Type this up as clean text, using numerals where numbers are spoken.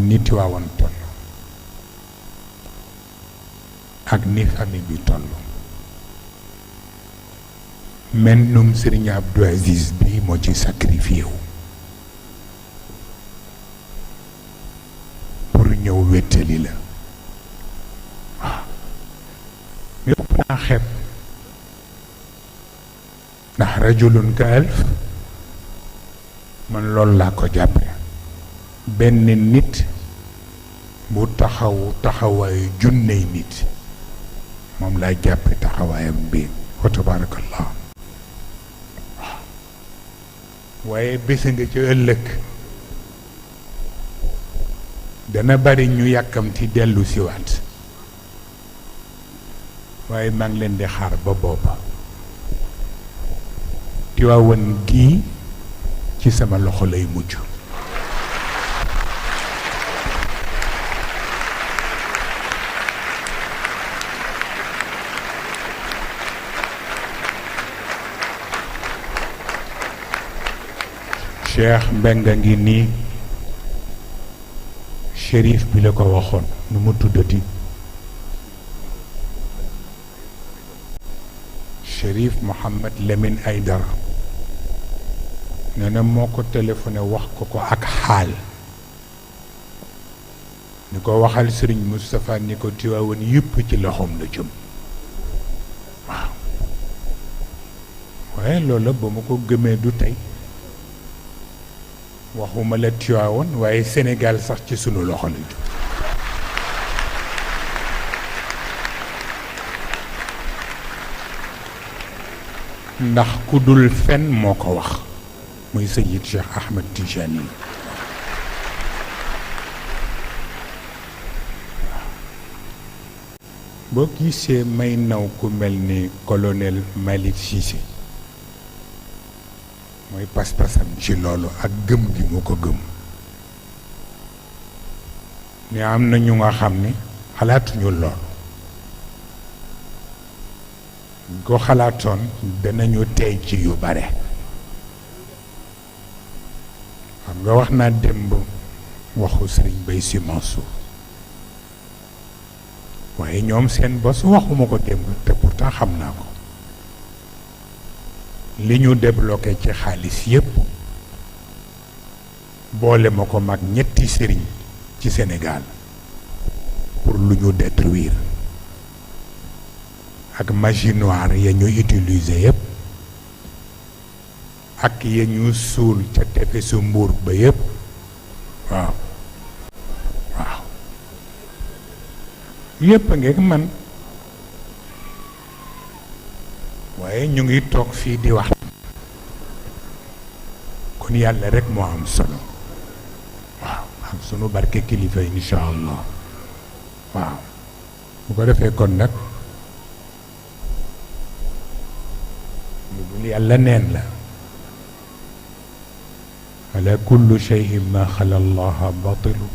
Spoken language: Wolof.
ni Tiwaawan toll ak ni famille bi toll mennum Serigne Abdou Aziz bi moo ci sacrifié wu pour ñëw wéttali la waaw mais ëpp naa xeeb ndax rajulun ka alf man loolu laa ko jàppe benn nit bu taxawaayu junney nit moom laa jàppe taxawaayam bi wa tabarakallah waaye bés nga ci ëllëg dana bari ñu yàkkamti dellu siwaat waaye maa ngi leen di xaar ba booba Tiwaawan gii ci sama loxo lay mujj Cheikh Mbengue ngi nii shérif bi la ko waxoon nu mu tuddati Chérif Mohammed Lamine Aydara nee na moo ko téléphoné wax ko ak xaal ni ko waxal Serigne Moustapha ni ko Tiwaawan yëpp ci loxoom la jëm waaw waaye loolu ba ma ko gëmee du tey waxuma la Tiwaawan waaye Sénégal sax ci sunu loxo la jëm ndax ku dul fen moo ko wax muy Seyid Cheikh Ahmed Tijani boo gisee may naw ku mel ni colonel Malick Cissé mooy pas-pasam ci loolu ak gëm gi mu ko gëm ni am na ñu nga xam ni xalaatuñu lool ko xalaatoon danañu tey ci yu bare xam nga wax naa démb waxu Serigne Bay Si Mansour waaye ñoom seen bos waxuma ko démb te pourtant xam naa ko li ñu débloqué ci xaalis yépp boole ma ko mag ñetti sëriñ ci Sénégal pour lu ñu détruire ak magie noire ya ñu utiliser yépp ak ya ñu suul ca tefesu Mbuur ba yépp waaw waaw yépp a ngeeg man waaye ñu ngi toog fii di wax kon yàlla rek moo am solo waaw ak sunu barke kilifa insha allah waaw bu ko defee kon nag lu dul yàlla neen la ala kullu shay'in ma xala allaha batilu